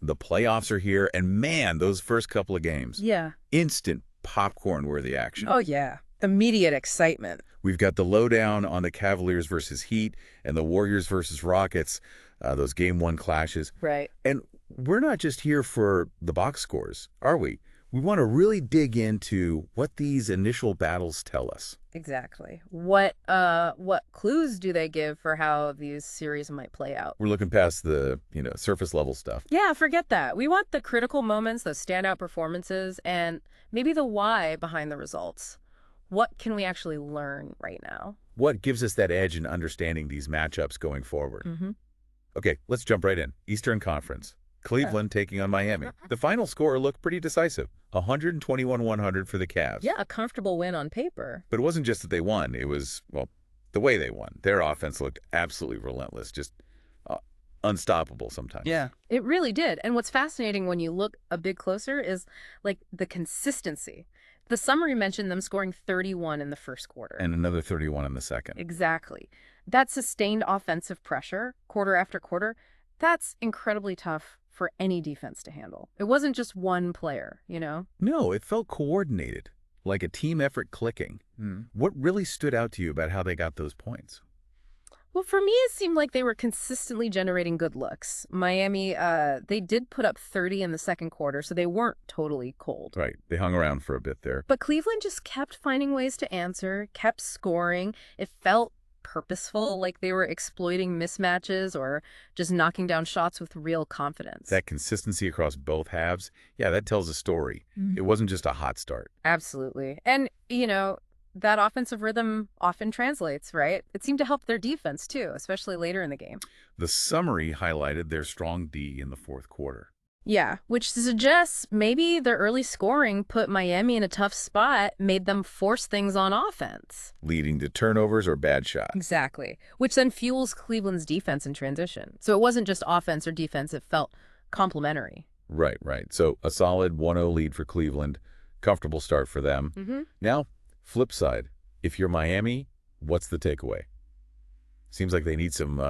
The playoffs are here, and man, those first couple of games. Yeah. Instant popcorn-worthy action. Oh, yeah. Immediate excitement. We've got the lowdown on the Cavaliers versus Heat and the Warriors versus Rockets, those Game 1 clashes. Right. And we're not just here for the box scores, are we? We want to really dig into what these initial battles tell us. Exactly. What clues do they give for how these series might play out? We're looking past the, surface level stuff. Yeah, forget that. We want the critical moments, those standout performances, and maybe the why behind the results. What can we actually learn right now? What gives us that edge in understanding these matchups going forward? Mm-hmm. Okay, let's jump right in. Eastern Conference. Cleveland taking on Miami. The final score looked pretty decisive. 121-100 for the Cavs. Yeah, a comfortable win on paper. But it wasn't just that they won. It was, the way they won. Their offense looked absolutely relentless, just unstoppable sometimes. Yeah. It really did. And what's fascinating when you look a bit closer is, the consistency. The summary mentioned them scoring 31 in the first quarter. And another 31 in the second. Exactly. That sustained offensive pressure, quarter after quarter, that's incredibly tough for any defense to handle. It wasn't just one player, No, it felt coordinated, like a team effort clicking. What really stood out to you about how they got those points? Well, for me, it seemed like they were consistently generating good looks. Miami, they did put up 30 in the second quarter, so they weren't totally cold. Right. They hung around for a bit there. But Cleveland just kept finding ways to answer, kept scoring. It felt purposeful, like they were exploiting mismatches or just knocking down shots with real confidence. That consistency across both halves, yeah, that tells a story. It wasn't just a hot start. Absolutely. And, that offensive rhythm often translates, right? It seemed to help their defense, too, especially later in the game. The summary highlighted their strong D in the fourth quarter. Yeah, which suggests maybe their early scoring put Miami in a tough spot, made them force things on offense. Leading to turnovers or bad shots. Exactly, which then fuels Cleveland's defense in transition. So it wasn't just offense or defense, it felt complementary. Right. So a solid 1-0 lead for Cleveland. Comfortable start for them. Now, flip side, if you're Miami, what's the takeaway? Seems like they need some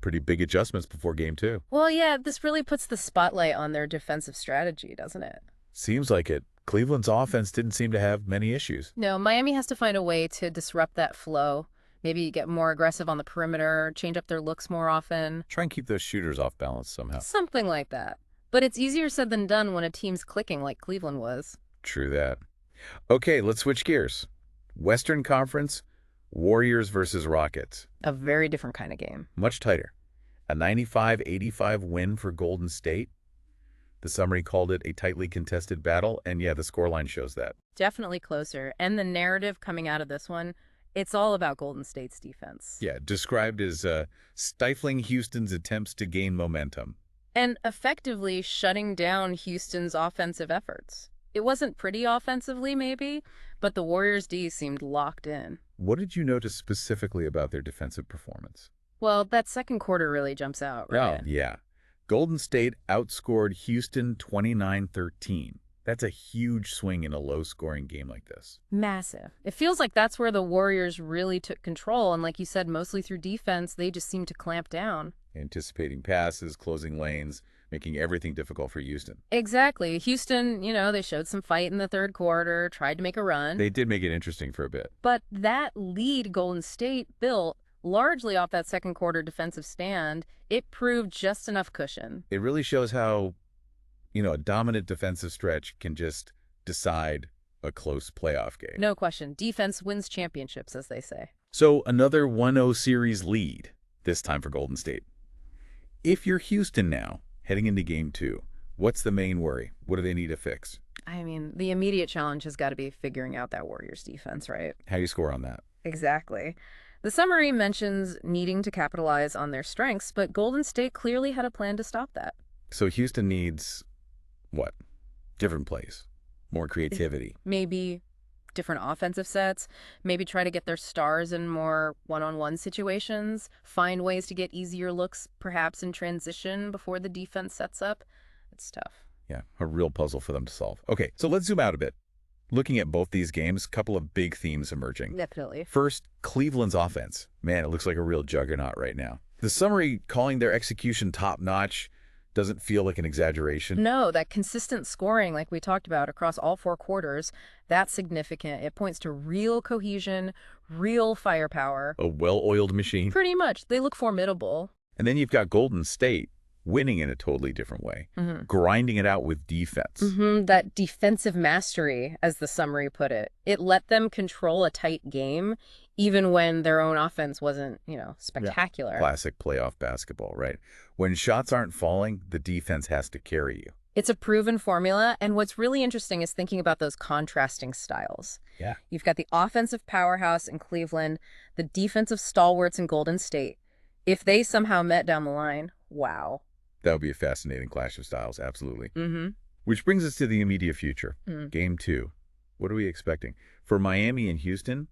pretty big adjustments before game 2. Well, yeah, this really puts the spotlight on their defensive strategy, doesn't it? Seems like it. Cleveland's offense didn't seem to have many issues. No, Miami has to find a way to disrupt that flow. Maybe get more aggressive on the perimeter, change up their looks more often. Try and keep those shooters off balance somehow. Something like that. But it's easier said than done when a team's clicking like Cleveland was. True that. Okay, let's switch gears. Western Conference, Warriors versus Rockets. A very different kind of game. Much tighter. A 95-85 win for Golden State. The summary called it a tightly contested battle, and yeah, the scoreline shows that. Definitely closer. And the narrative coming out of this one, it's all about Golden State's defense. Yeah, described as stifling Houston's attempts to gain momentum. And effectively shutting down Houston's offensive efforts. It wasn't pretty offensively, maybe, but the Warriors' D seemed locked in. What did you notice specifically about their defensive performance? Well, that second quarter really jumps out, right? Oh, yeah. Golden State outscored Houston 29-13. That's a huge swing in a low-scoring game like this. Massive. It feels like that's where the Warriors really took control, and like you said, mostly through defense, they just seemed to clamp down. Anticipating passes, closing lanes, making everything difficult for Houston. Exactly. Houston, they showed some fight in the third quarter, tried to make a run. They did make it interesting for a bit. But that lead Golden State built, largely off that second quarter defensive stand, it proved just enough cushion. It really shows how, a dominant defensive stretch can just decide a close playoff game. No question. Defense wins championships, as they say. So another 1-0 series lead, this time for Golden State. If you're Houston now, heading into game 2, what's the main worry? What do they need to fix? I mean, the immediate challenge has got to be figuring out that Warriors defense, right? How do you score on that? Exactly. The summary mentions needing to capitalize on their strengths, but Golden State clearly had a plan to stop that. So Houston needs, what? Different plays, more creativity. Maybe different offensive sets, maybe try to get their stars in more one-on-one situations, find ways to get easier looks, perhaps in transition before the defense sets up. It's tough. Yeah, a real puzzle for them to solve. Okay, so let's zoom out a bit. Looking at both these games, a couple of big themes emerging. Definitely. First, Cleveland's offense. Man, it looks like a real juggernaut right now. The summary calling their execution top-notch, Doesn't feel like an exaggeration. No, that consistent scoring, like we talked about across all 4 quarters, that's significant. It points to real cohesion, real firepower. A well-oiled machine. Pretty much. They look formidable. And then you've got Golden State winning in a totally different way, grinding it out with defense. That defensive mastery, as the summary put it. It let them control a tight game, even when their own offense wasn't, spectacular. Yeah. Classic playoff basketball, right? When shots aren't falling, the defense has to carry you. It's a proven formula, and what's really interesting is thinking about those contrasting styles. Yeah. You've got the offensive powerhouse in Cleveland, the defensive stalwarts in Golden State. If they somehow met down the line, wow. That would be a fascinating clash of styles, absolutely. Which brings us to the immediate future. Game 2. What are we expecting? For Miami and Houston,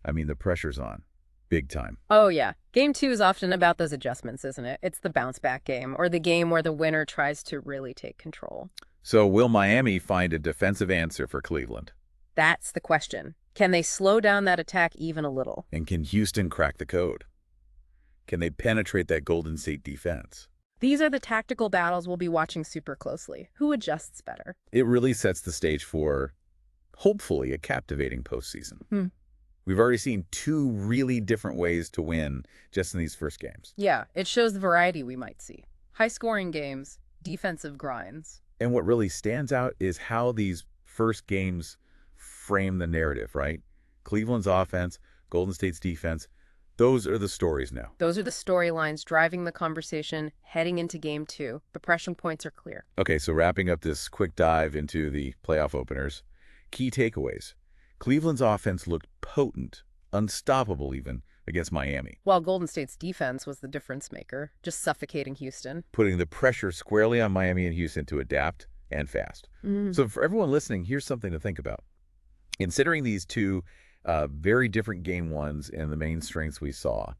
the pressure's on. Big time. Oh, yeah. Game 2 is often about those adjustments, isn't it? It's the bounce-back game, or the game where the winner tries to really take control. So will Miami find a defensive answer for Cleveland? That's the question. Can they slow down that attack even a little? And can Houston crack the code? Can they penetrate that Golden State defense? These are the tactical battles we'll be watching super closely. Who adjusts better? It really sets the stage for, hopefully, a captivating postseason. We've already seen 2 really different ways to win just in these first games. Yeah, it shows the variety we might see. High-scoring games, defensive grinds. And what really stands out is how these first games frame the narrative, right? Cleveland's offense, Golden State's defense, those are the stories now. Those are the storylines driving the conversation heading into Game 2. The pressure points are clear. Okay, so wrapping up this quick dive into the playoff openers, key takeaways. Cleveland's offense looked potent, unstoppable even, against Miami. While Golden State's defense was the difference maker, just suffocating Houston. Putting the pressure squarely on Miami and Houston to adapt, and fast. So for everyone listening, here's something to think about. Considering these 2 very different game ones and the main strengths we saw,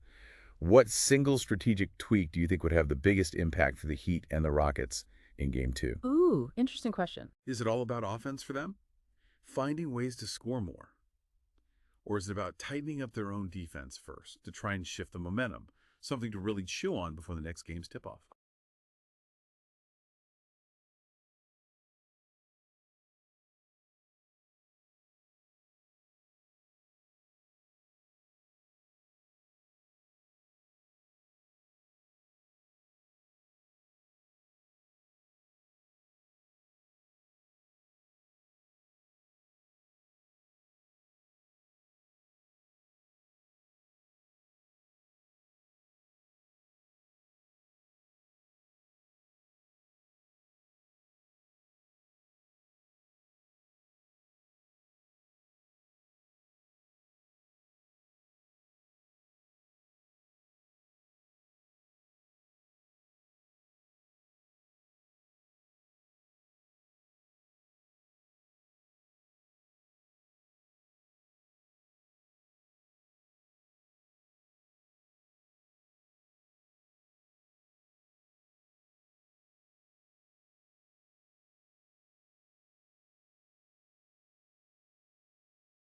what single strategic tweak do you think would have the biggest impact for the Heat and the Rockets in Game 2? Ooh, interesting question. Is it all about offense for them? Finding ways to score more? Or is it about tightening up their own defense first to try and shift the momentum, something to really chew on before the next game's tip-off?